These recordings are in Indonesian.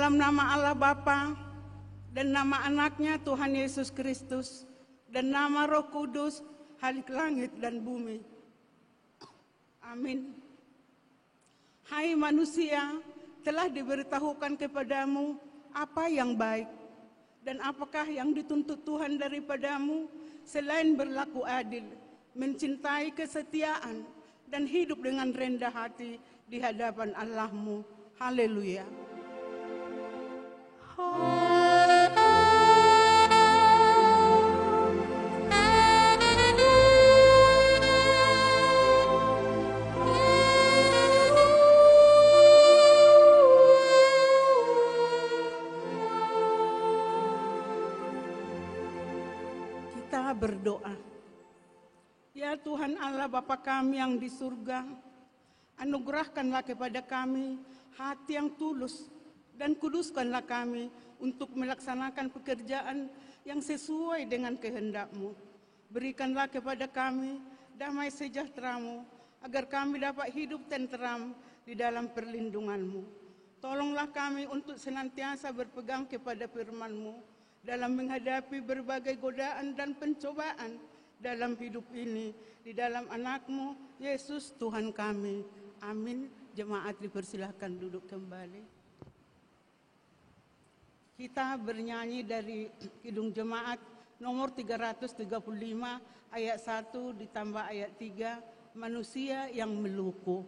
Dalam nama Allah Bapa dan nama anaknya Tuhan Yesus Kristus dan nama Roh Kudus, Halik langit dan bumi. Amin. Hai manusia, telah diberitahukan kepadamu apa yang baik dan apakah yang dituntut Tuhan daripadamu selain berlaku adil, mencintai kesetiaan, dan hidup dengan rendah hati di hadapan Allahmu. Haleluya. Kita berdoa. Ya Tuhan Allah Bapa kami yang di surga, anugerahkanlah kepada kami hati yang tulus dan kuduskanlah kami untuk melaksanakan pekerjaan yang sesuai dengan kehendak-Mu. Berikanlah kepada kami damai sejahtera-Mu, agar kami dapat hidup tenteram di dalam perlindungan-Mu. Tolonglah kami untuk senantiasa berpegang kepada firman-Mu dalam menghadapi berbagai godaan dan pencobaan dalam hidup ini, di dalam anak-Mu, Yesus Tuhan kami. Amin. Jemaat dipersilahkan duduk kembali. Kita bernyanyi dari Kidung Jemaat nomor 335 ayat 1 ditambah ayat 3, manusia yang meluku.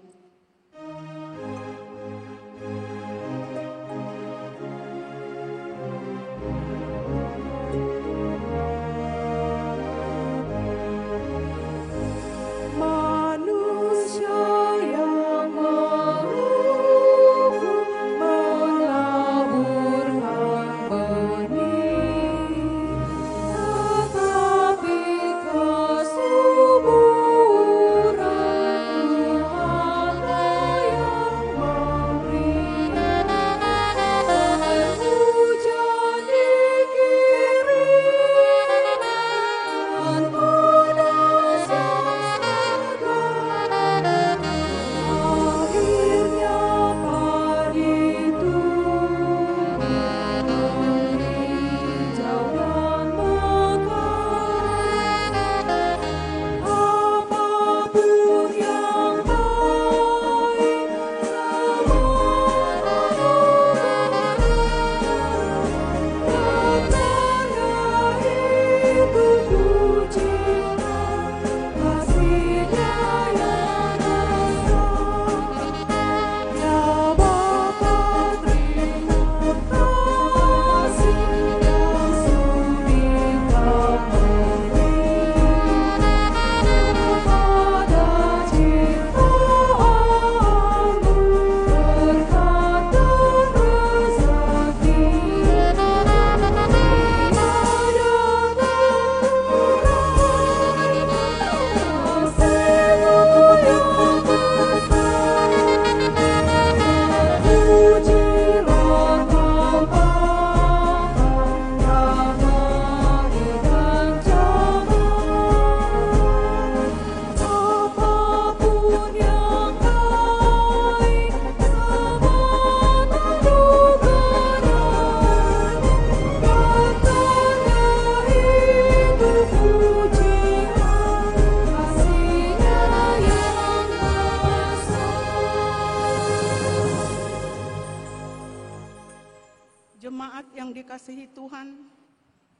Jemaat yang dikasihi Tuhan,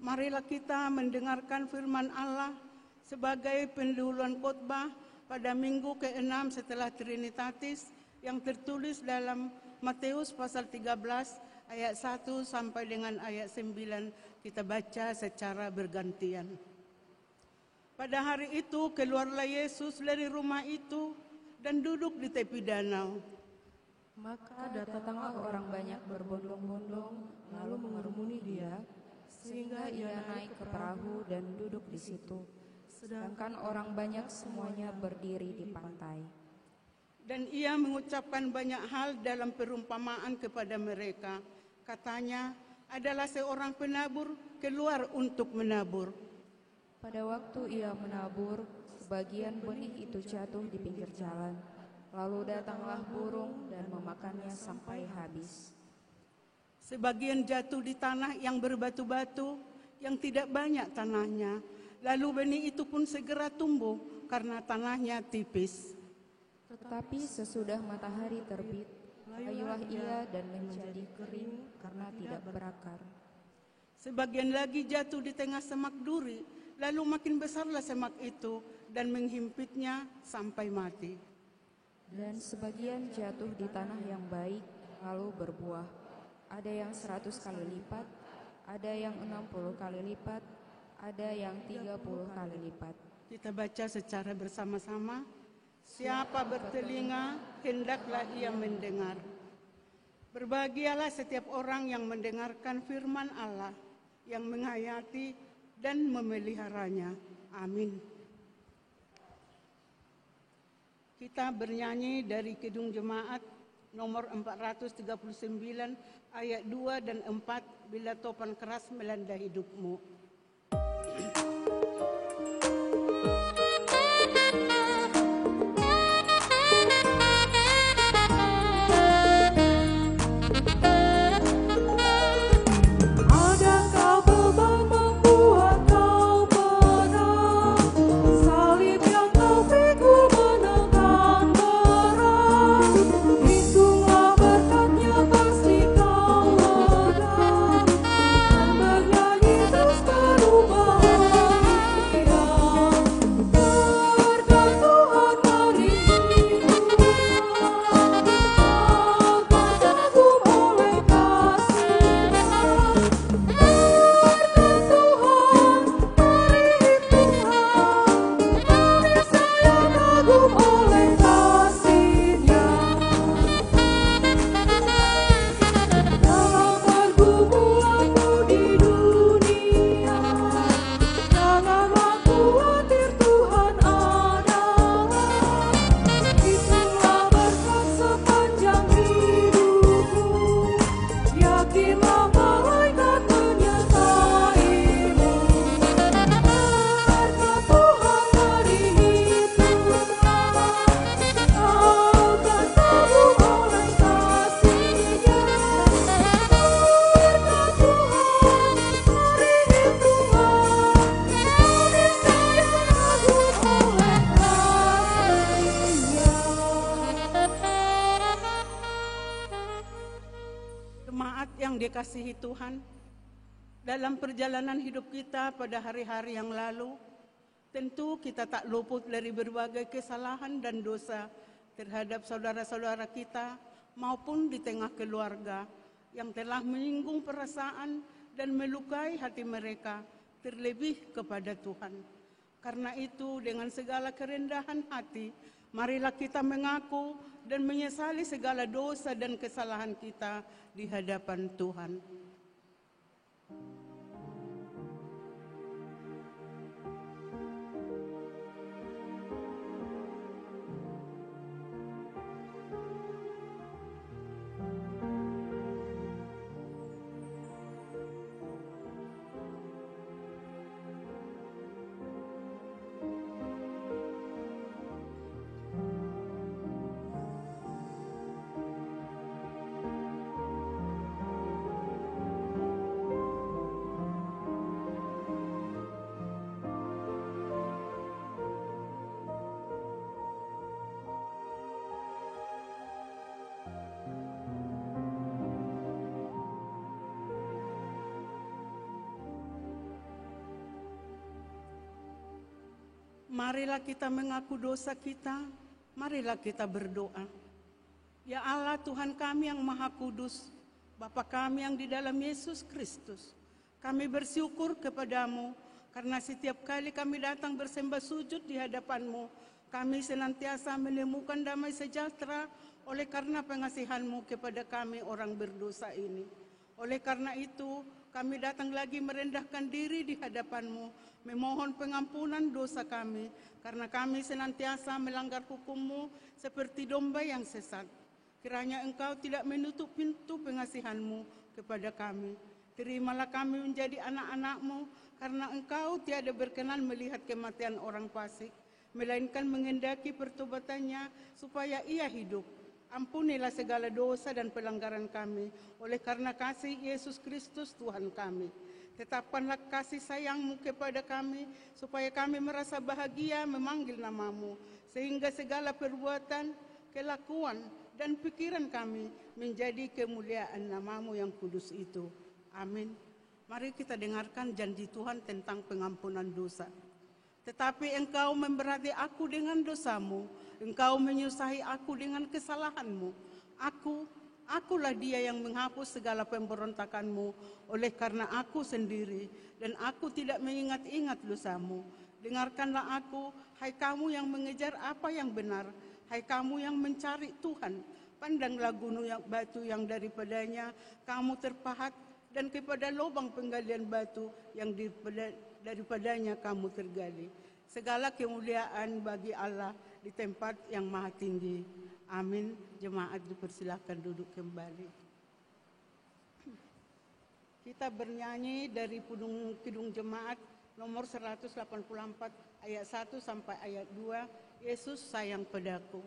marilah kita mendengarkan firman Allah sebagai pendahuluan khotbah pada minggu ke-6 setelah Trinitatis yang tertulis dalam Matius pasal 13 ayat 1 sampai dengan ayat 9. Kita baca secara bergantian. Pada hari itu keluarlah Yesus dari rumah itu dan duduk di tepi danau. Maka datanglah orang banyak berbondong-bondong lalu mengerumuni dia, sehingga ia naik ke perahu dan duduk di situ, sedangkan orang banyak semuanya berdiri di pantai. Dan ia mengucapkan banyak hal dalam perumpamaan kepada mereka. Katanya, adalah seorang penabur keluar untuk menabur. Pada waktu ia menabur, sebagian benih itu jatuh di pinggir jalan. Lalu datanglah burung dan memakannya sampai habis. Sebagian jatuh di tanah yang berbatu-batu, yang tidak banyak tanahnya. Lalu benih itu pun segera tumbuh karena tanahnya tipis. Tetapi sesudah matahari terbit, layulah ia dan menjadi kering karena tidak berakar. Sebagian lagi jatuh di tengah semak duri, lalu makin besarlah semak itu dan menghimpitnya sampai mati. Dan sebagian jatuh di tanah yang baik, lalu berbuah. Ada yang 100 kali lipat, ada yang 60 kali lipat, ada yang 30 kali lipat. Kita baca secara bersama-sama. Siapa bertelinga, hendaklah ia mendengar. Berbahagialah setiap orang yang mendengarkan firman Allah, yang menghayati dan memeliharanya. Amin. Kita bernyanyi dari Kidung Jemaat nomor 439 ayat 2 dan 4, bila topan keras melanda hidupmu. Dikasihi Tuhan, dalam perjalanan hidup kita pada hari-hari yang lalu, tentu kita tak luput dari berbagai kesalahan dan dosa terhadap saudara-saudara kita maupun di tengah keluarga yang telah menyinggung perasaan dan melukai hati mereka, terlebih kepada Tuhan. Karena itu, dengan segala kerendahan hati, marilah kita mengaku dan menyesali segala dosa dan kesalahan kita di hadapan Tuhan. Marilah kita mengaku dosa kita, marilah kita berdoa. Ya Allah, Tuhan kami yang Maha Kudus, Bapa kami yang di dalam Yesus Kristus, kami bersyukur kepadamu karena setiap kali kami datang bersembah sujud di hadapan-Mu, kami senantiasa menemukan damai sejahtera oleh karena pengasihan-Mu kepada kami orang berdosa ini. Oleh karena itu, kami datang lagi merendahkan diri di hadapan-Mu, memohon pengampunan dosa kami, karena kami senantiasa melanggar hukum-Mu seperti domba yang sesat. Kiranya Engkau tidak menutup pintu pengasihan-Mu kepada kami. Terimalah kami menjadi anak-anak-Mu, karena Engkau tiada berkenan melihat kematian orang fasik, melainkan mengendaki pertobatannya supaya ia hidup. Ampunilah segala dosa dan pelanggaran kami, oleh karena kasih Yesus Kristus Tuhan kami. Tetapkanlah kasih sayang-Mu kepada kami, supaya kami merasa bahagia memanggil nama-Mu, sehingga segala perbuatan, kelakuan, dan pikiran kami menjadi kemuliaan nama-Mu yang kudus itu. Amin. Mari kita dengarkan janji Tuhan tentang pengampunan dosa. Tetapi Engkau memberati aku dengan dosamu, Engkau menyusahi aku dengan kesalahanmu. Akulah Dia yang menghapus segala pemberontakanmu, oleh karena aku sendiri, dan aku tidak mengingat-ingat dosamu. Dengarkanlah aku, hai kamu yang mengejar apa yang benar, hai kamu yang mencari Tuhan. Pandanglah gunung batu yang daripadanya kamu terpahat, dan kepada lubang penggalian batu yang daripadanya kamu tergali. Segala kemuliaan bagi Allah di tempat yang maha tinggi. Amin. Jemaat dipersilakan duduk kembali. Kita bernyanyi dari Kidung Jemaat nomor 184 ayat 1 sampai ayat 2. Yesus sayang padaku.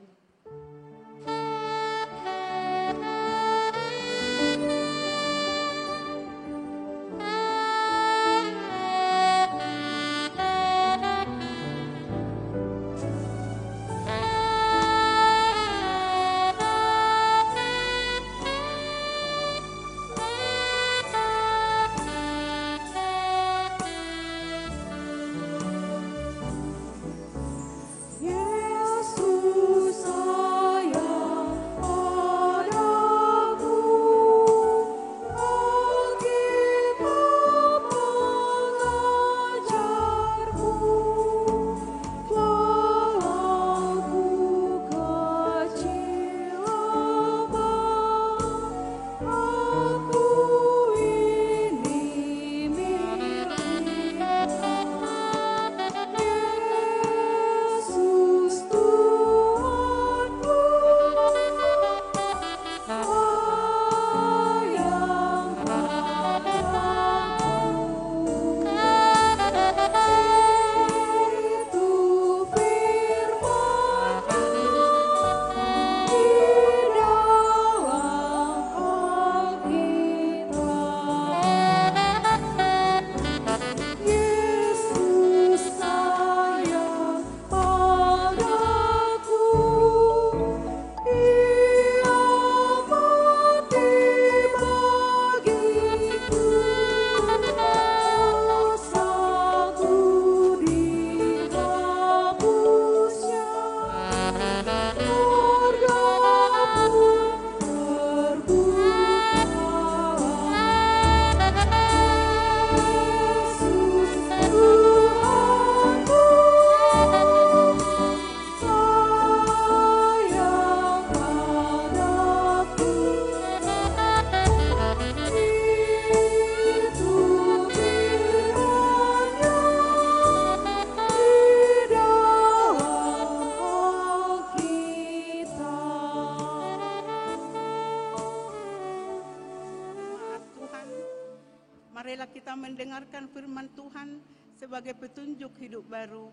Marilah kita mendengarkan firman Tuhan sebagai petunjuk hidup baru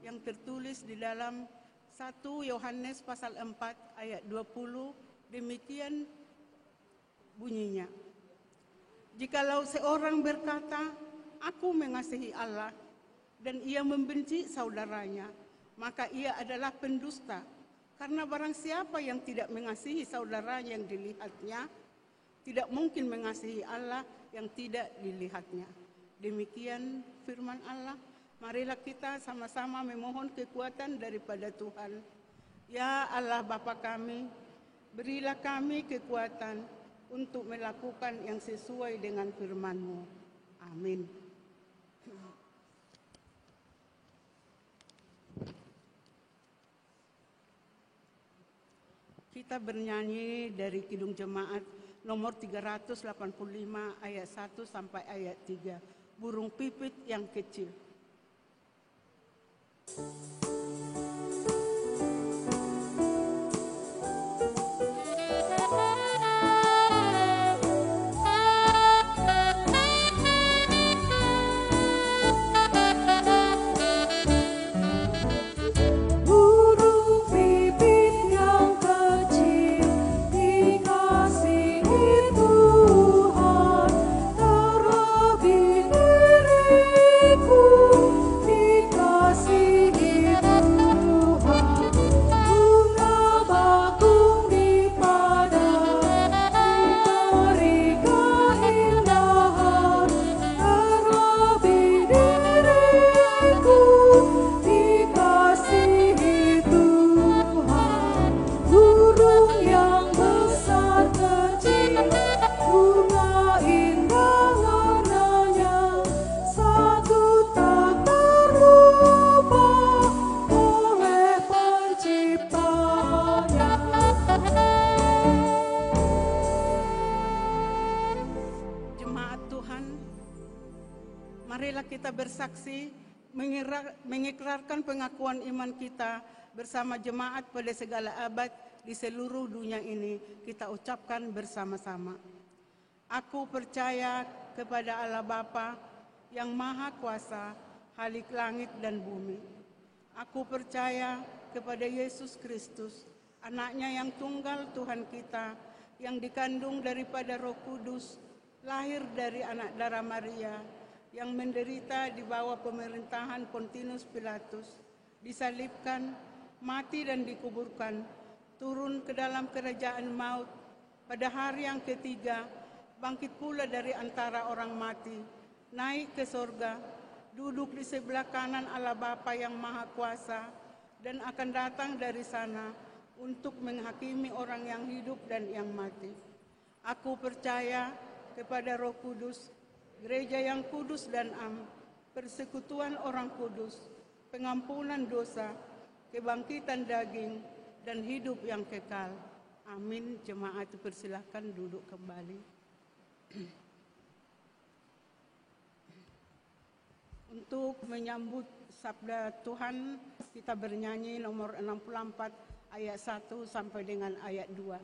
yang tertulis di dalam 1 Yohanes pasal 4 ayat 20. Demikian bunyinya. Jikalau seorang berkata, aku mengasihi Allah, dan ia membenci saudaranya, maka ia adalah pendusta. Karena barang siapa yang tidak mengasihi saudaranya yang dilihatnya, tidak mungkin mengasihi Allah yang tidak dilihatnya. Demikian firman Allah. Marilah kita sama-sama memohon kekuatan daripada Tuhan. Ya Allah Bapa kami, berilah kami kekuatan untuk melakukan yang sesuai dengan firman-Mu. Amin. Kita bernyanyi dari Kidung Jemaat nomor 385 ayat 1 sampai ayat 3. Burung pipit yang kecil. Burung pipit yang kecil bersaksi mengikrarkan pengakuan iman kita bersama jemaat pada segala abad di seluruh dunia ini. Kita ucapkan bersama-sama. Aku percaya kepada Allah Bapa yang Maha Kuasa, Khalik langit dan bumi. Aku percaya kepada Yesus Kristus, Anaknya yang tunggal Tuhan kita, yang dikandung daripada Roh Kudus, lahir dari anak darah Maria, yang menderita di bawah pemerintahan Pontius Pilatus, disalibkan, mati dan dikuburkan, turun ke dalam kerajaan maut, pada hari yang ketiga, bangkit pula dari antara orang mati, naik ke sorga, duduk di sebelah kanan Allah Bapa yang Maha Kuasa, dan akan datang dari sana untuk menghakimi orang yang hidup dan yang mati. Aku percaya kepada Roh Kudus, gereja yang kudus dan am, persekutuan orang kudus, pengampunan dosa, kebangkitan daging, dan hidup yang kekal. Amin. Jemaat dipersilakan duduk kembali. Untuk menyambut sabda Tuhan, kita bernyanyi nomor 64 ayat 1 sampai dengan ayat 2.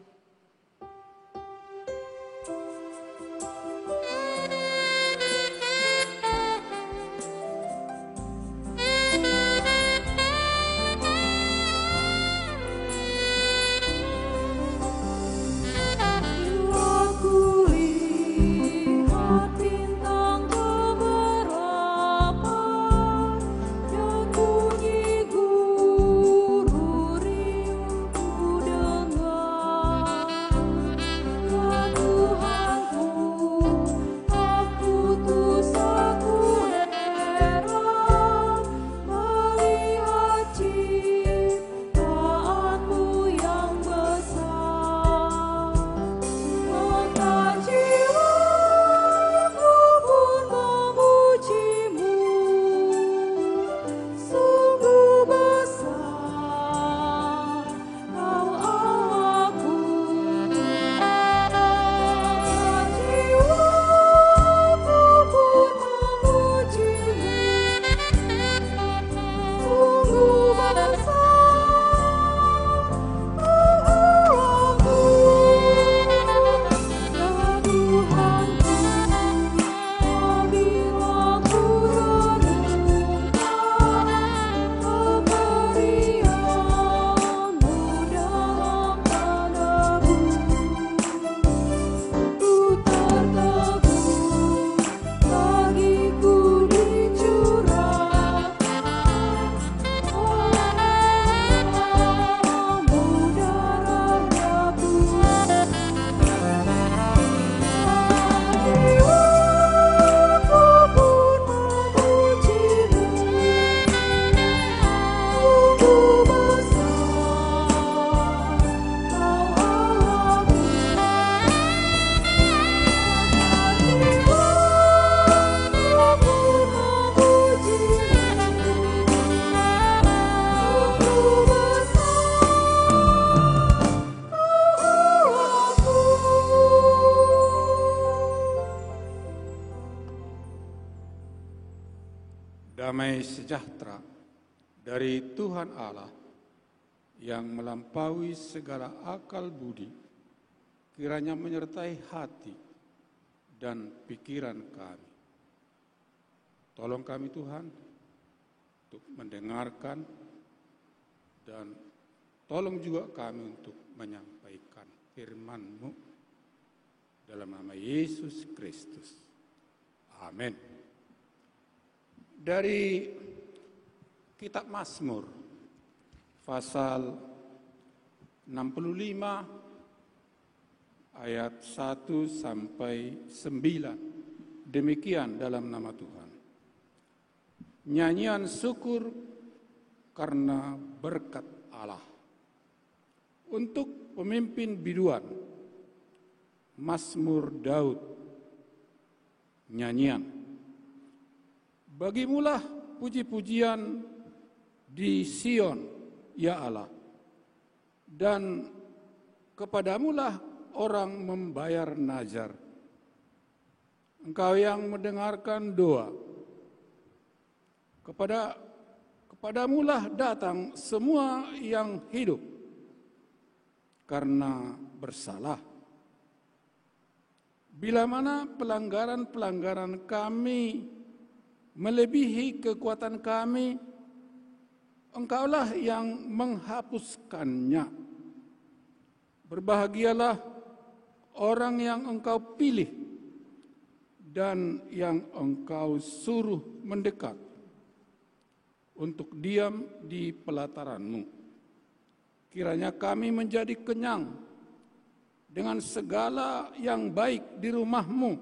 Damai sejahtera dari Tuhan Allah yang melampaui segala akal budi, kiranya menyertai hati dan pikiran kami. Tolong kami Tuhan untuk mendengarkan dan tolong juga kami untuk menyampaikan firman-Mu dalam nama Yesus Kristus. Amin. Dari kitab Mazmur pasal 65 ayat 1 sampai 9. Demikian dalam nama Tuhan. Nyanyian syukur karena berkat Allah. Untuk pemimpin biduan, Mazmur Daud. Nyanyian. Bagimulah puji-pujian di Sion, ya Allah, dan kepadamulah orang membayar nazar. Engkau yang mendengarkan doa Kepadamulah datang semua yang hidup karena bersalah. Bila mana pelanggaran-pelanggaran kami melebihi kekuatan kami, Engkaulah yang menghapuskannya. Berbahagialah orang yang Engkau pilih dan yang Engkau suruh mendekat untuk diam di pelataran-Mu. Kiranya kami menjadi kenyang dengan segala yang baik di rumah-Mu,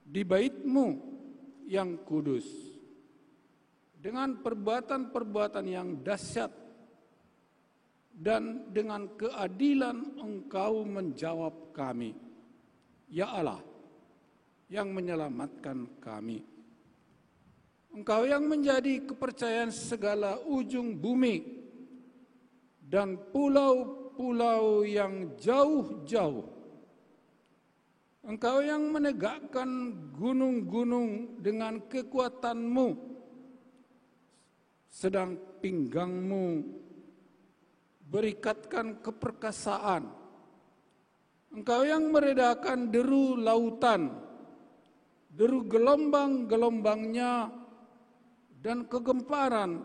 di bait-Mu yang kudus, dengan perbuatan-perbuatan yang dahsyat, dan dengan keadilan Engkau menjawab kami, ya Allah, yang menyelamatkan kami. Engkau yang menjadi kepercayaan segala ujung bumi dan pulau-pulau yang jauh-jauh. Engkau yang menegakkan gunung-gunung dengan kekuatan-Mu, sedang pinggang-Mu berikatkan keperkasaan. Engkau yang meredakan deru lautan, deru gelombang-gelombangnya, dan kegemparan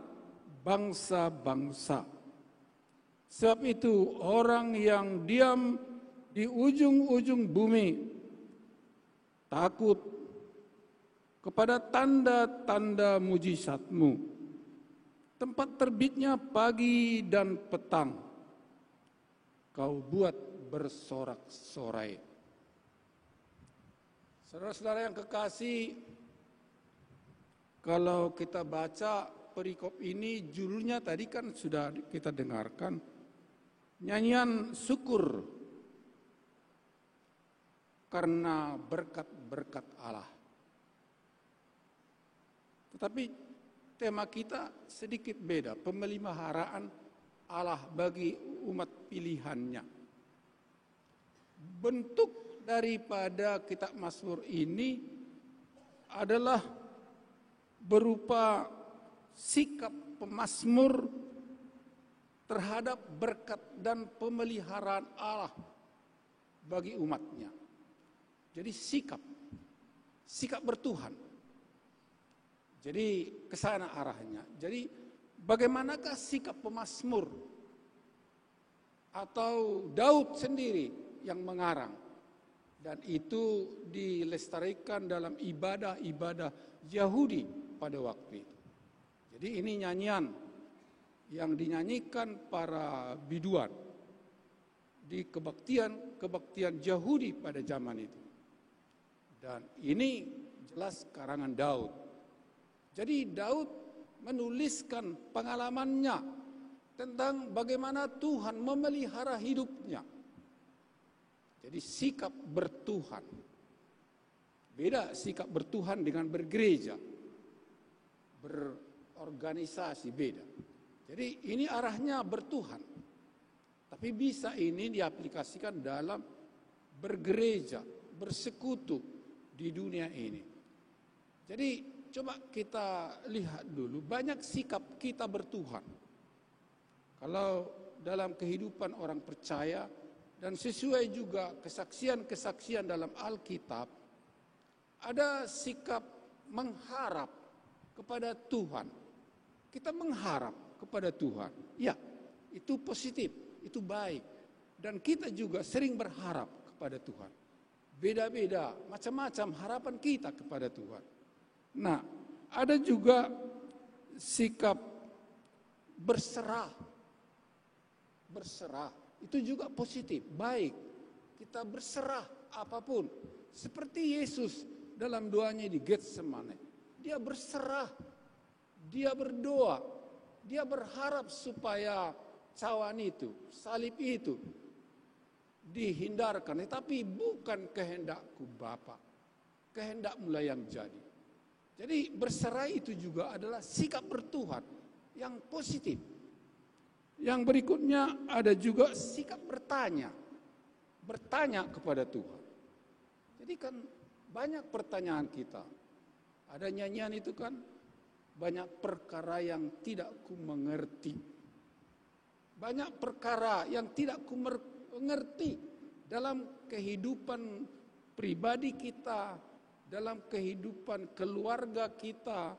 bangsa-bangsa. Sebab itu orang yang diam di ujung-ujung bumi takut kepada tanda-tanda mujizat-Mu, tempat terbitnya pagi dan petang. Kau buat bersorak-sorai. Saudara-saudara yang kekasih, kalau kita baca perikop ini, judulnya tadi kan sudah kita dengarkan, nyanyian syukur karena berkat-berkat Allah. Tetapi tema kita sedikit beda, pemeliharaan Allah bagi umat pilihannya. Bentuk daripada kitab Mazmur ini adalah berupa sikap pemazmur terhadap berkat dan pemeliharaan Allah bagi umatnya. Jadi sikap bertuhan. Jadi ke sana arahnya. Jadi bagaimanakah sikap pemazmur atau Daud sendiri yang mengarang, dan itu dilestarikan dalam ibadah-ibadah Yahudi pada waktu itu. Jadi ini nyanyian yang dinyanyikan para biduan di kebaktian Yahudi pada zaman itu. Dan ini jelas karangan Daud. Jadi Daud menuliskan pengalamannya tentang bagaimana Tuhan memelihara hidupnya. Jadi sikap bertuhan. Beda sikap bertuhan dengan bergereja, berorganisasi, beda. Jadi ini arahnya bertuhan. Tapi bisa ini diaplikasikan dalam bergereja, bersekutu di dunia ini. Jadi coba kita lihat dulu, banyak sikap kita bertuhan. Kalau dalam kehidupan orang percaya dan sesuai juga kesaksian-kesaksian dalam Alkitab, ada sikap mengharap kepada Tuhan. Kita mengharap kepada Tuhan. Ya, itu positif, itu baik. Dan kita juga sering berharap kepada Tuhan. Beda-beda, macam-macam harapan kita kepada Tuhan. Nah, ada juga sikap berserah. Berserah, itu juga positif, baik. Kita berserah apapun. Seperti Yesus dalam doanya di Getsemane. Dia berserah, dia berdoa, dia berharap supaya cawan itu, salib itu dihindarkan. Tetapi bukan kehendakku Bapa, kehendak-Mu yang jadi. Jadi berserah itu juga adalah sikap bertuhan yang positif. Yang berikutnya ada juga sikap bertanya. Bertanya kepada Tuhan. Jadi kan banyak pertanyaan kita. Ada nyanyian itu kan, banyak perkara yang tidak ku mengerti. Banyak perkara yang tidak ku mengerti dalam kehidupan pribadi kita, dalam kehidupan keluarga kita,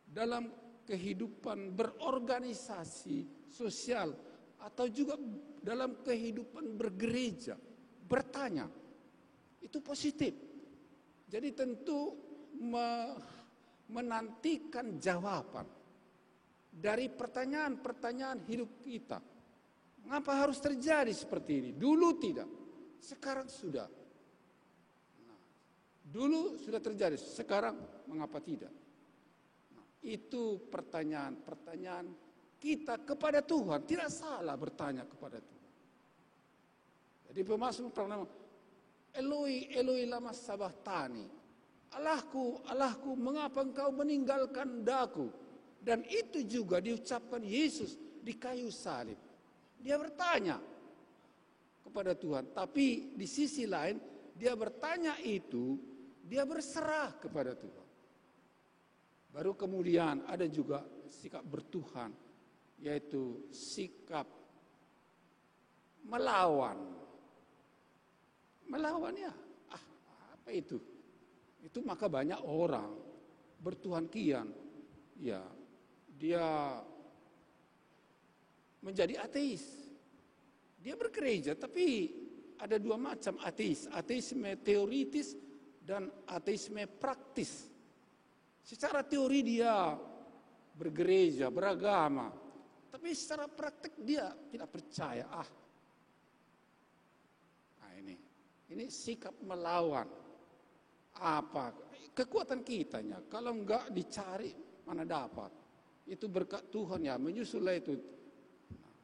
dalam kehidupan berorganisasi sosial, atau juga dalam kehidupan bergereja. Bertanya, itu positif. Jadi tentu menantikan jawaban dari pertanyaan-pertanyaan hidup kita. Mengapa harus terjadi seperti ini? Dulu tidak, sekarang sudah. Nah, dulu sudah terjadi, sekarang mengapa tidak? Nah, itu pertanyaan-pertanyaan kita kepada Tuhan. Tidak salah bertanya kepada Tuhan. Jadi pemazmur pernah, Eloi, Eloi lama sabachthani. Allahku, Allahku, mengapa engkau meninggalkan daku? Dan itu juga diucapkan Yesus di kayu salib. Dia bertanya kepada Tuhan. Tapi di sisi lain, dia bertanya itu, dia berserah kepada Tuhan. Baru kemudian ada juga sikap bertuhan, yaitu sikap melawan. Melawan ya, apa itu? Itu maka banyak orang bertuhan kian, ya dia menjadi ateis. Dia bergereja, tapi ada dua macam ateis. Ateisme teoritis dan ateisme praktis. Secara teori dia bergereja, beragama, tapi secara praktik dia tidak percaya. Nah ini sikap melawan. Apa kekuatan kitanya? Kalau enggak dicari mana dapat? Itu berkat Tuhan ya, menyusullah itu. Nah,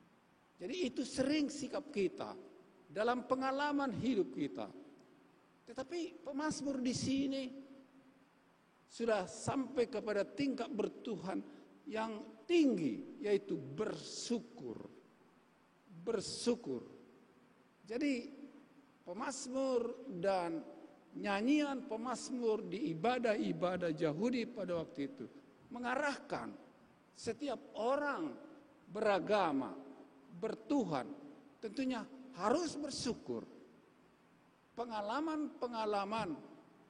jadi itu sering sikap kita dalam pengalaman hidup kita. Tetapi pemazmur di sini sudah sampai kepada tingkat bertuhan yang tinggi, yaitu bersyukur. Bersyukur. Jadi pemazmur dan nyanyian pemazmur di ibadah-ibadah Yahudi pada waktu itu mengarahkan setiap orang beragama, bertuhan, tentunya harus bersyukur. Pengalaman-pengalaman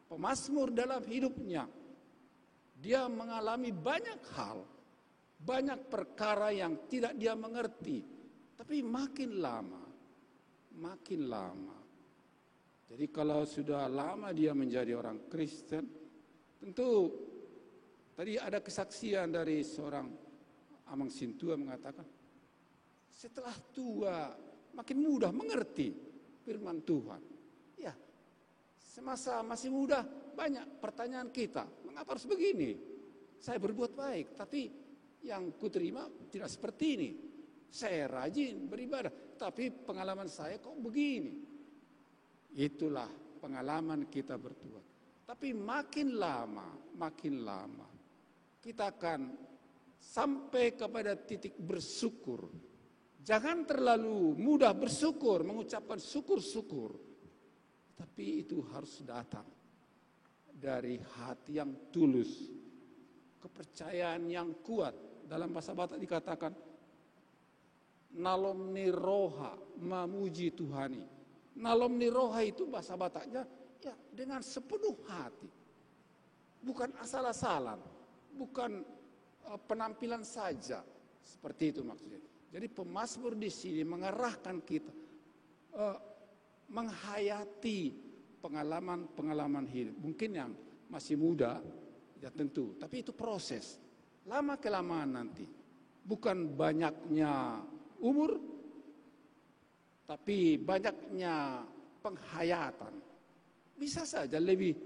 pemazmur dalam hidupnya, dia mengalami banyak hal, banyak perkara yang tidak dia mengerti, tapi makin lama. Jadi kalau sudah lama dia menjadi orang Kristen, tentu tadi ada kesaksian dari seorang Amang Sintua mengatakan, setelah tua makin mudah mengerti firman Tuhan. Ya, semasa masih muda banyak pertanyaan kita, mengapa harus begini? Saya berbuat baik, tapi yang kuterima tidak seperti ini. Saya rajin beribadah, tapi pengalaman saya kok begini. Itulah pengalaman kita bertuhan. Tapi makin lama kita akan sampai kepada titik bersyukur. Jangan terlalu mudah bersyukur, mengucapkan syukur-syukur. Tapi itu harus datang dari hati yang tulus, kepercayaan yang kuat. Dalam bahasa Batak dikatakan, nalom ni roha memuji Tuhani. Nalom ni roha itu bahasa Bataknya ya dengan sepenuh hati. Bukan asal-asalan, bukan penampilan saja. Seperti itu maksudnya. Jadi pemazmur di sini mengarahkan kita menghayati pengalaman-pengalaman hidup. Mungkin yang masih muda ya tentu, tapi itu proses. Lama kelamaan nanti. Bukan banyaknya umur, tapi banyaknya penghayatan. Bisa saja lebih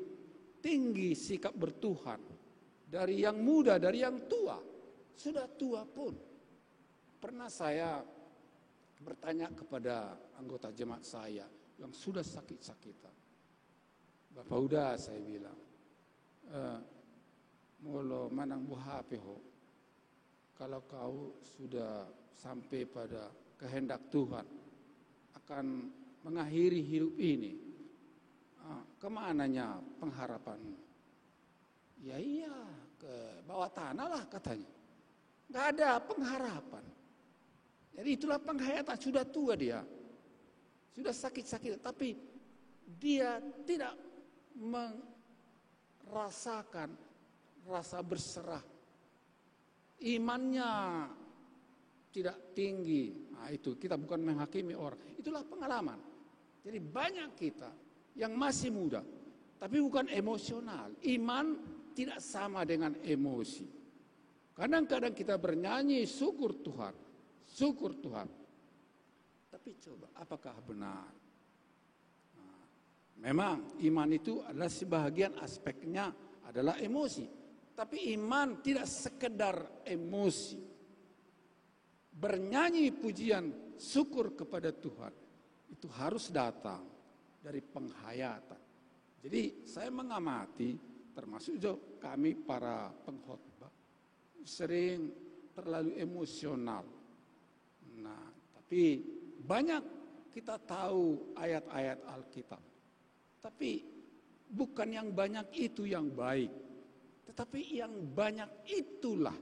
tinggi sikap bertuhan dari yang muda, dari yang tua. Sudah tua pun. Pernah saya bertanya kepada anggota jemaat saya yang sudah sakit-sakitan. Bapak udah, saya bilang, molo manang buha peho. Kalau kau sudah sampai pada kehendak Tuhan, akan mengakhiri hidup ini, kemananya pengharapanmu? Ya iya, ke bawah tanah lah katanya. Nggak ada pengharapan. Jadi itulah penghayatan, sudah tua dia. Sudah sakit-sakit, tapi dia tidak merasakan rasa berserah. Imannya tidak tinggi. Nah, itu kita bukan menghakimi orang. Itulah pengalaman. Jadi banyak kita yang masih muda, tapi bukan emosional. Iman tidak sama dengan emosi. Kadang-kadang kita bernyanyi syukur Tuhan, syukur Tuhan. Tapi coba, apakah benar? Nah, memang iman itu adalah sebahagian aspeknya adalah emosi. Tapi iman tidak sekedar emosi. Bernyanyi pujian syukur kepada Tuhan itu harus datang dari penghayatan. Jadi saya mengamati, termasuk juga kami para pengkhotbah, sering terlalu emosional. Nah, tapi banyak kita tahu ayat-ayat Alkitab. Tapi bukan yang banyak itu yang baik. Tetapi yang banyak itulah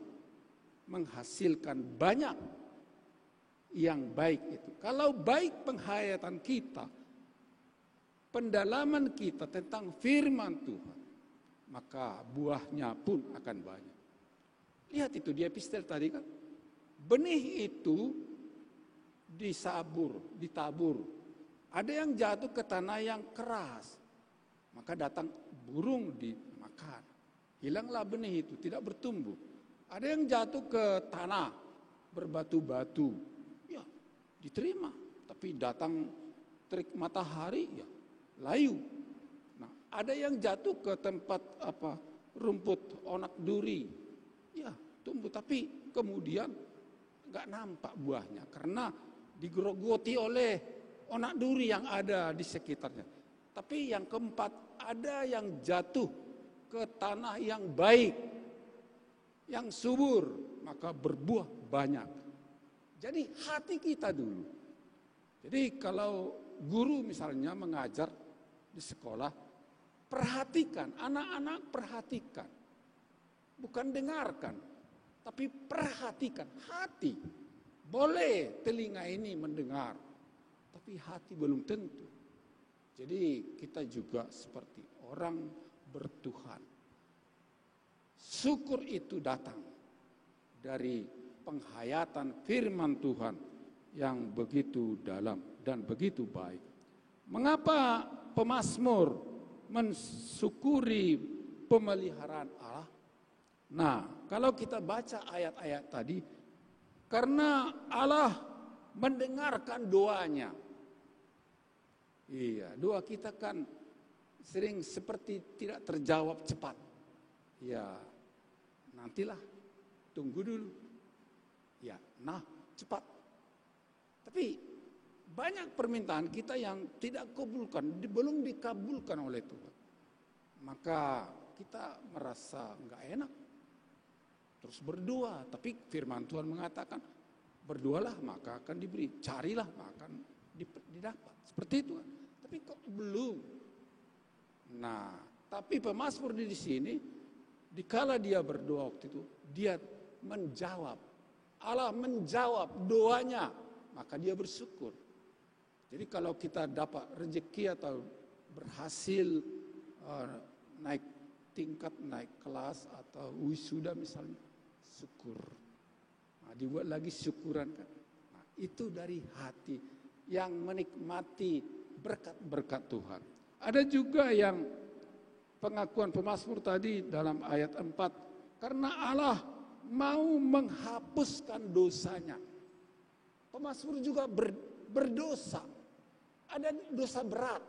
menghasilkan banyak yang baik itu. Kalau baik penghayatan kita, pendalaman kita tentang firman Tuhan, maka buahnya pun akan banyak. Lihat itu di epistel tadi kan. Benih itu ditabur. Ada yang jatuh ke tanah yang keras. Maka datang burung dimakan. Hilanglah benih itu, tidak bertumbuh. Ada yang jatuh ke tanah berbatu-batu. Ya, diterima. Tapi datang terik matahari, ya layu. Nah, ada yang jatuh ke tempat rumput onak duri. Ya, tumbuh tapi kemudian enggak nampak buahnya karena digerogoti oleh onak duri yang ada di sekitarnya. Tapi yang keempat, ada yang jatuh ke tanah yang baik, yang subur, maka berbuah banyak. Jadi hati kita dulu. Jadi kalau guru misalnya mengajar di sekolah, perhatikan, anak-anak perhatikan. Bukan dengarkan, tapi perhatikan hati. Boleh telinga ini mendengar, tapi hati belum tentu. Jadi kita juga seperti orang bertuhan. Syukur itu datang dari penghayatan firman Tuhan yang begitu dalam dan begitu baik. Mengapa pemazmur mensyukuri pemeliharaan Allah? Nah, kalau kita baca ayat-ayat tadi, karena Allah mendengarkan doanya. Iya, doa kita kan sering seperti tidak terjawab cepat. Ya, nantilah, tunggu dulu. Ya, cepat. Tapi banyak permintaan kita yang tidak kabulkan, belum dikabulkan oleh Tuhan. Maka kita merasa enggak enak. Terus berdoa, tapi firman Tuhan mengatakan, berdoalah maka akan diberi, carilah maka akan didapat. Seperti itu kan. Tapi kok belum? Nah, tapi pemazmur di sini, dikala dia berdoa waktu itu, dia menjawab. Allah menjawab doanya, maka dia bersyukur. Jadi kalau kita dapat rezeki atau berhasil naik tingkat, naik kelas atau wisuda misalnya, syukur. Nah, dibuat lagi syukuran kan. Nah, itu dari hati yang menikmati berkat-berkat Tuhan. Ada juga yang pengakuan pemazmur tadi dalam ayat 4, karena Allah mau menghapuskan dosanya. Pemazmur juga berdosa. Ada dosa berat,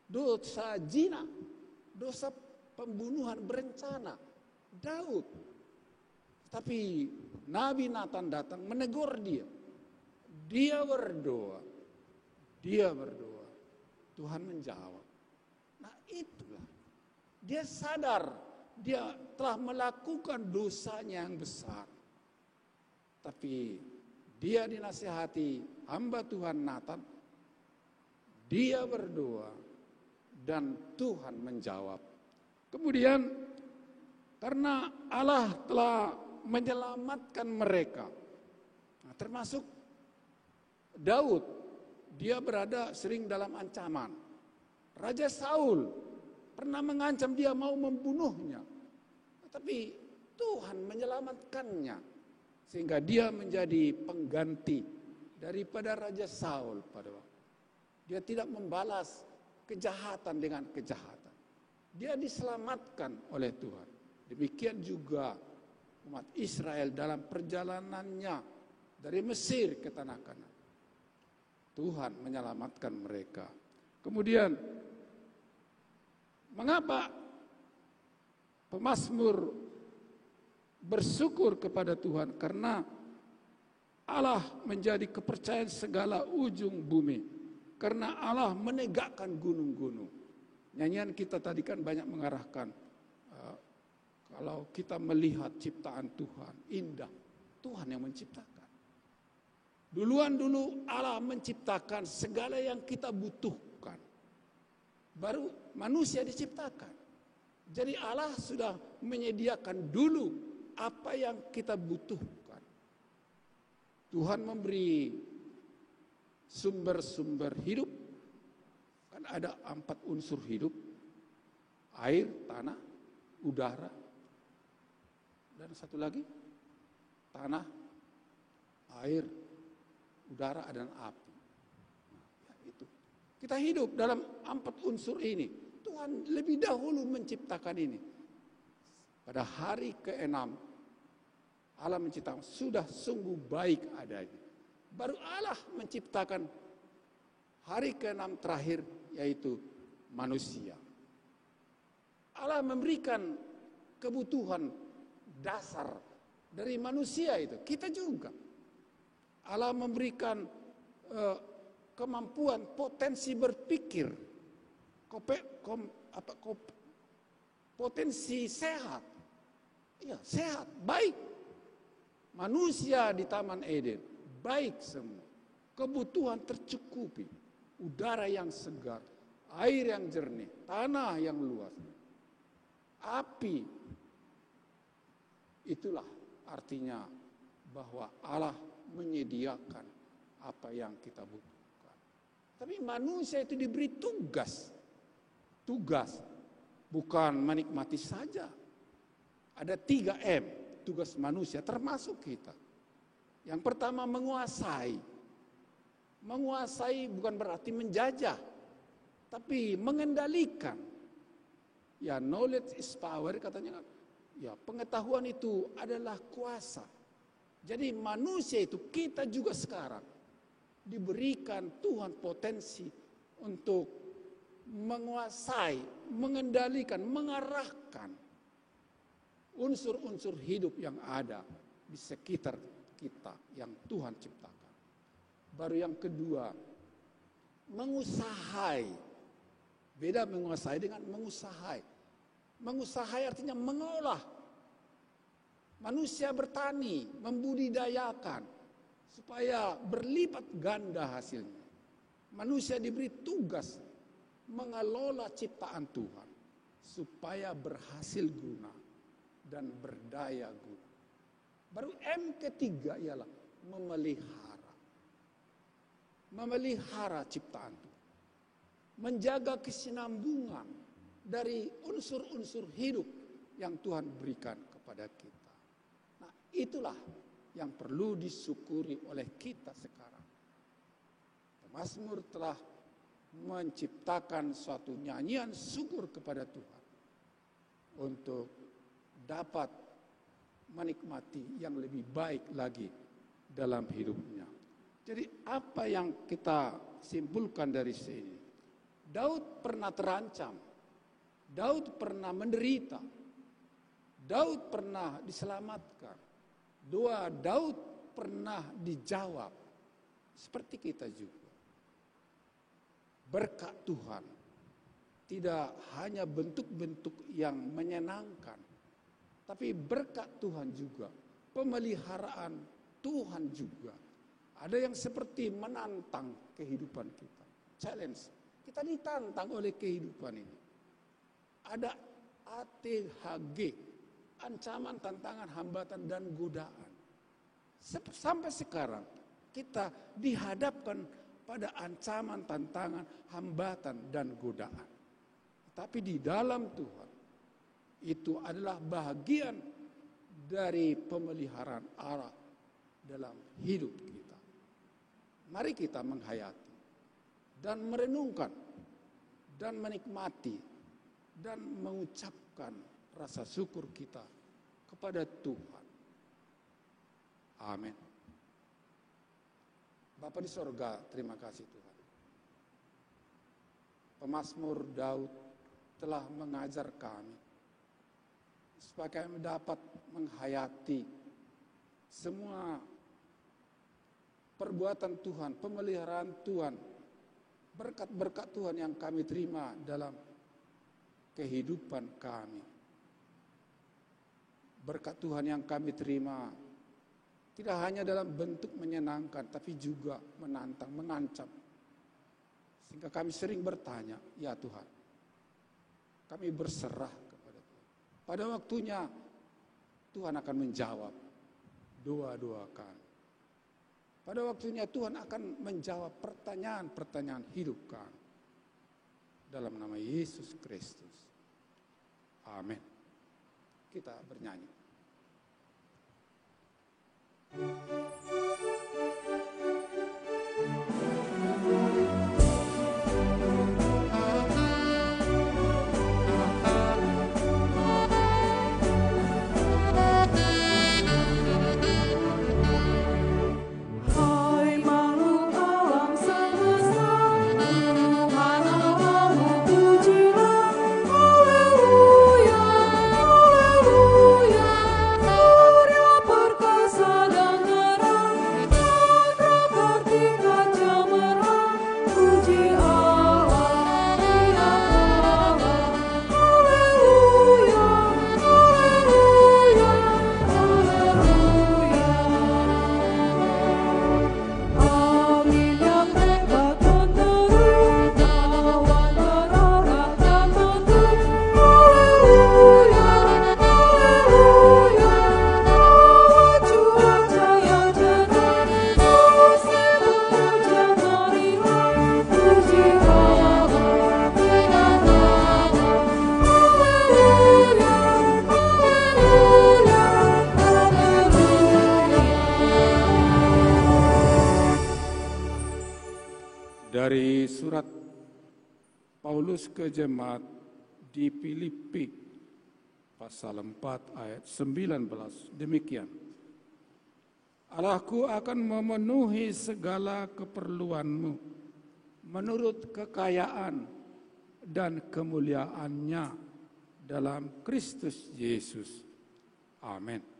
dosa zina, dosa pembunuhan berencana. Daud. Tapi Nabi Nathan datang menegur dia. Dia berdoa. Tuhan menjawab. Nah, itulah. Dia sadar dia telah melakukan dosanya yang besar. Tapi dia dinasihati hamba Tuhan Nathan. Dia berdoa dan Tuhan menjawab. Kemudian Karena Allah telah menyelamatkan mereka. Nah, termasuk Daud, dia berada sering dalam ancaman. Raja Saul pernah mengancam dia mau membunuhnya. Tetapi Tuhan menyelamatkannya. Sehingga dia menjadi pengganti daripada Raja Saul pada waktu. Dia tidak membalas kejahatan dengan kejahatan. Dia diselamatkan oleh Tuhan. Demikian juga umat Israel dalam perjalanannya dari Mesir ke tanah Kanaan. Tuhan menyelamatkan mereka. Kemudian, mengapa pemazmur bersyukur kepada Tuhan? Karena Allah menjadi kepercayaan segala ujung bumi. Karena Allah menegakkan gunung-gunung. Nyanyian kita tadi kan banyak mengarahkan. Kalau kita melihat ciptaan Tuhan, indah. Tuhan yang menciptakan. Duluan dulu Allah menciptakan segala yang kita butuhkan. Baru manusia diciptakan. Jadi Allah sudah menyediakan dulu apa yang kita butuhkan. Tuhan memberi sumber-sumber hidup. Kan ada 4 unsur hidup. Air, tanah, udara. Dan satu lagi, tanah, air, udara, dan api. Nah, ya itu. Kita hidup dalam 4 unsur ini. Tuhan lebih dahulu menciptakan ini. Pada hari ke-6, Allah menciptakan, sudah sungguh baik adanya. Baru Allah menciptakan hari ke-6 terakhir, yaitu manusia. Allah memberikan kebutuhan dasar dari manusia itu. Kita juga. Allah memberikan kemampuan, potensi berpikir, potensi sehat. Ya, sehat, baik. Manusia di Taman Eden, baik semua. Kebutuhan tercukupi. Udara yang segar, air yang jernih, tanah yang luas, api. Itulah artinya bahwa Allah menyediakan apa yang kita butuhkan. Tapi manusia itu diberi tugas. Tugas, bukan menikmati saja. Ada 3M, tugas manusia termasuk kita. Yang pertama, menguasai. Menguasai bukan berarti menjajah, tapi mengendalikan. Ya, knowledge is power katanya. Ya, pengetahuan itu adalah kuasa. Jadi manusia itu, kita juga sekarang diberikan Tuhan potensi untuk menguasai, mengendalikan, mengarahkan unsur-unsur hidup yang ada di sekitar kita yang Tuhan ciptakan. Baru yang kedua, mengusahai. Beda menguasai dengan mengusahai. Mengusahai artinya mengolah. Manusia bertani, membudidayakan supaya berlipat ganda hasilnya. Manusia diberi tugas mengelola ciptaan Tuhan supaya berhasil guna dan berdaya guna. Baru M ketiga ialah memelihara. Memelihara ciptaan Tuhan. Menjaga kesinambungan dari unsur-unsur hidup yang Tuhan berikan kepada kita. Nah, itulah yang perlu disyukuri oleh kita sekarang. Mazmur telah menciptakan suatu nyanyian syukur kepada Tuhan untuk dapat menikmati yang lebih baik lagi dalam hidupnya. Jadi apa yang kita simpulkan dari sini? Daud pernah terancam, Daud pernah menderita, Daud pernah diselamatkan, Daud pernah dijawab. Seperti kita juga. Berkat Tuhan tidak hanya bentuk-bentuk yang menyenangkan, tapi berkat Tuhan juga, pemeliharaan Tuhan juga. Ada yang seperti menantang kehidupan kita. Challenge. Kita ditantang oleh kehidupan ini. Ada ATHG. ancaman, tantangan, hambatan, dan godaan. Sampai sekarang kita dihadapkan pada ancaman, tantangan, hambatan, dan godaan. Tapi di dalam Tuhan, itu adalah bagian dari pemeliharaan Allah dalam hidup kita. Mari kita menghayati dan merenungkan dan menikmati dan mengucapkan rasa syukur kita kepada Tuhan. Amin. Bapa di sorga, terima kasih Tuhan. Pemazmur Daud telah mengajar kami supaya kami dapat menghayati semua perbuatan Tuhan, pemeliharaan Tuhan, berkat-berkat Tuhan yang kami terima dalam kehidupan kami. Berkat Tuhan yang kami terima tidak hanya dalam bentuk menyenangkan, tapi juga menantang, mengancam. Sehingga kami sering bertanya, ya Tuhan, kami berserah kepada Tuhan. Pada waktunya Tuhan akan menjawab doa-doa kami. Pada waktunya Tuhan akan menjawab pertanyaan-pertanyaan hidup kami. Dalam nama Yesus Kristus. Amin. Kita bernyanyi. Dari surat Paulus ke jemaat di Filipi pasal 4 ayat 19 demikian. Allahku akan memenuhi segala keperluanmu menurut kekayaan dan kemuliaannya dalam Kristus Yesus. Amin.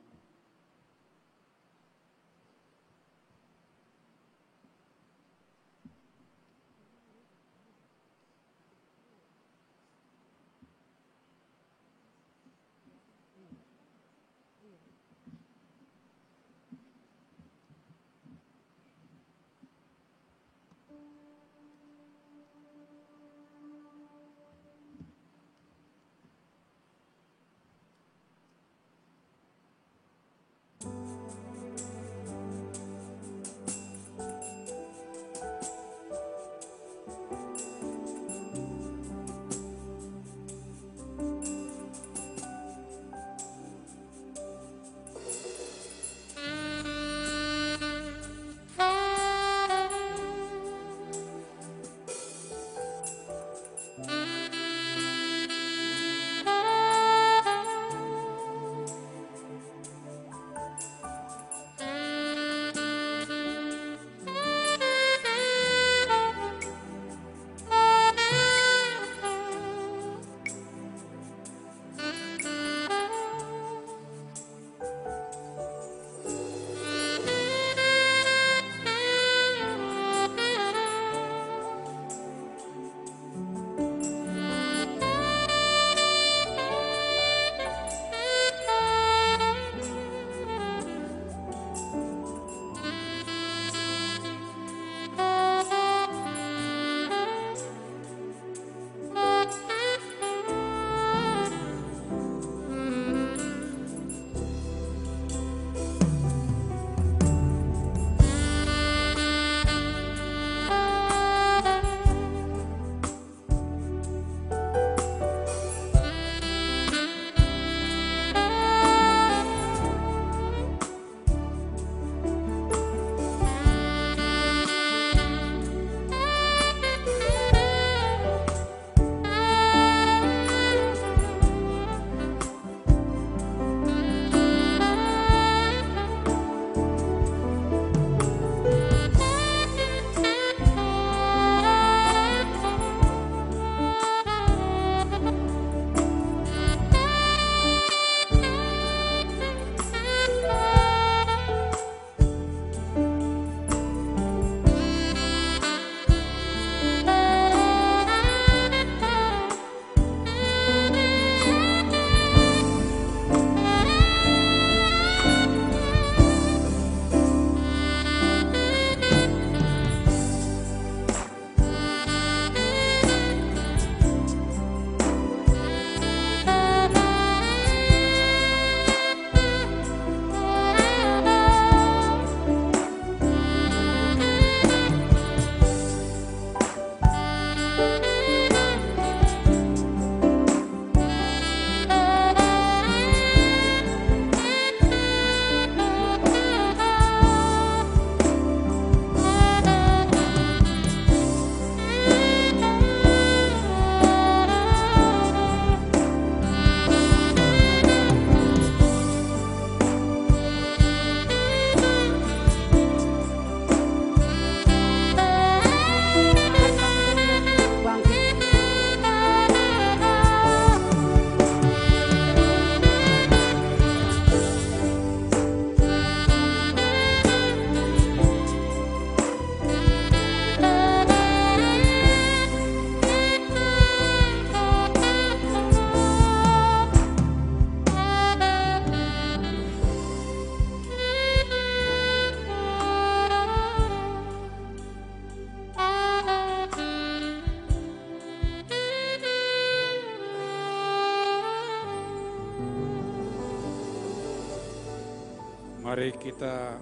Mari kita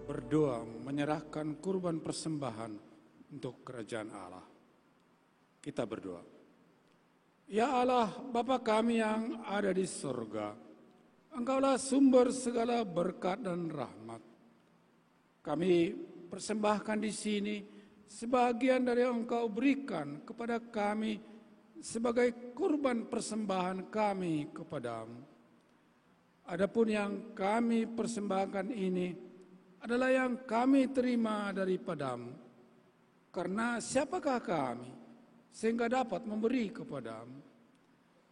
berdoa menyerahkan kurban persembahan untuk kerajaan Allah. Kita berdoa. Ya Allah, Bapa kami yang ada di surga, Engkaulah sumber segala berkat dan rahmat. Kami persembahkan di sini sebagian dari yang Engkau berikan kepada kami sebagai kurban persembahan kami kepadamu. Adapun yang kami persembahkan ini adalah yang kami terima daripadamu. Karena siapakah kami sehingga dapat memberi kepadamu?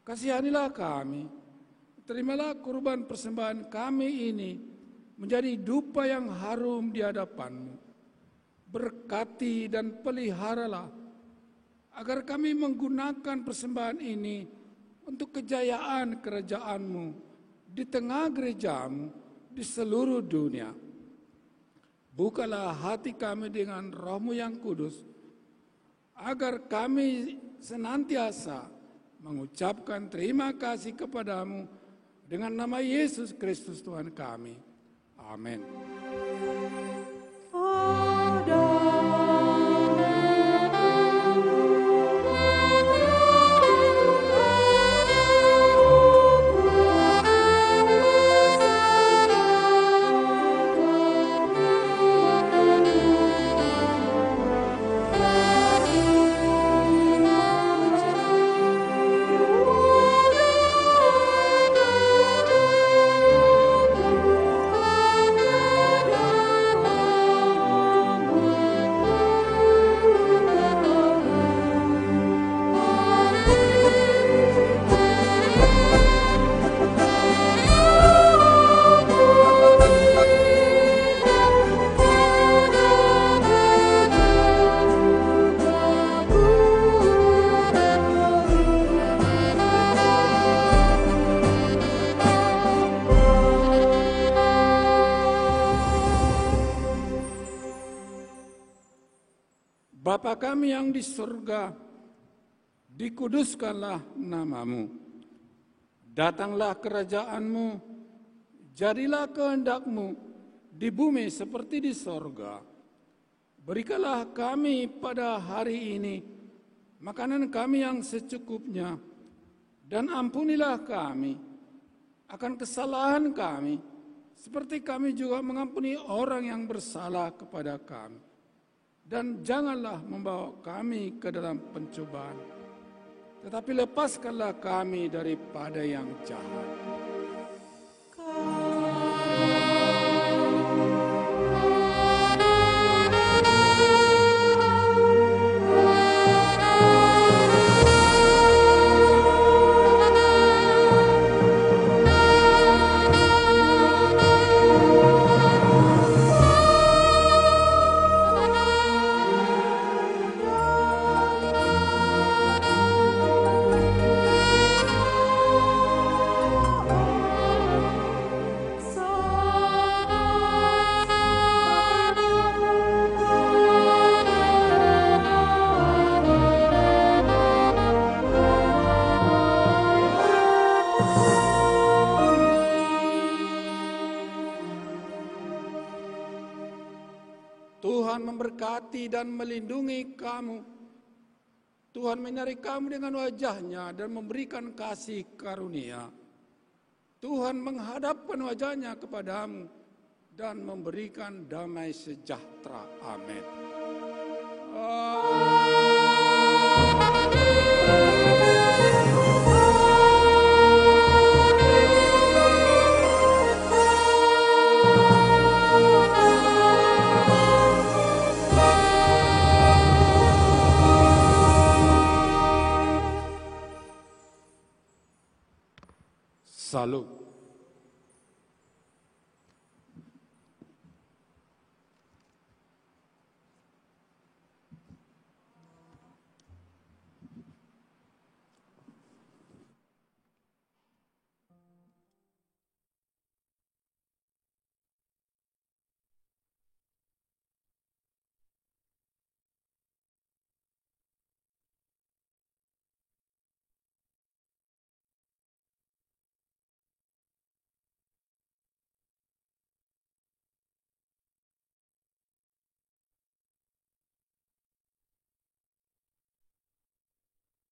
Kasihanilah kami, terimalah kurban persembahan kami ini menjadi dupa yang harum di hadapan-Mu. Berkati dan peliharalah agar kami menggunakan persembahan ini untuk kejayaan kerajaan-Mu di tengah gereja-Mu di seluruh dunia. Bukalah hati kami dengan Roh-Mu yang kudus, agar kami senantiasa mengucapkan terima kasih kepadamu dengan nama Yesus Kristus Tuhan kami. Amin. Bapa kami yang di surga, dikuduskanlah nama-Mu. Datanglah kerajaan-Mu, jadilah kehendak-Mu di bumi seperti di surga. Berikanlah kami pada hari ini makanan kami yang secukupnya, dan ampunilah kami akan kesalahan kami, seperti kami juga mengampuni orang yang bersalah kepada kami. Dan janganlah membawa kami ke dalam pencobaan, tetapi lepaskanlah kami daripada yang jahat. Tuhan memberkati dan melindungi kamu. Tuhan menyertai kamu dengan wajah-Nya dan memberikan kasih karunia. Tuhan menghadapkan wajah-Nya kepadamu dan memberikan damai sejahtera. Amin. Salut.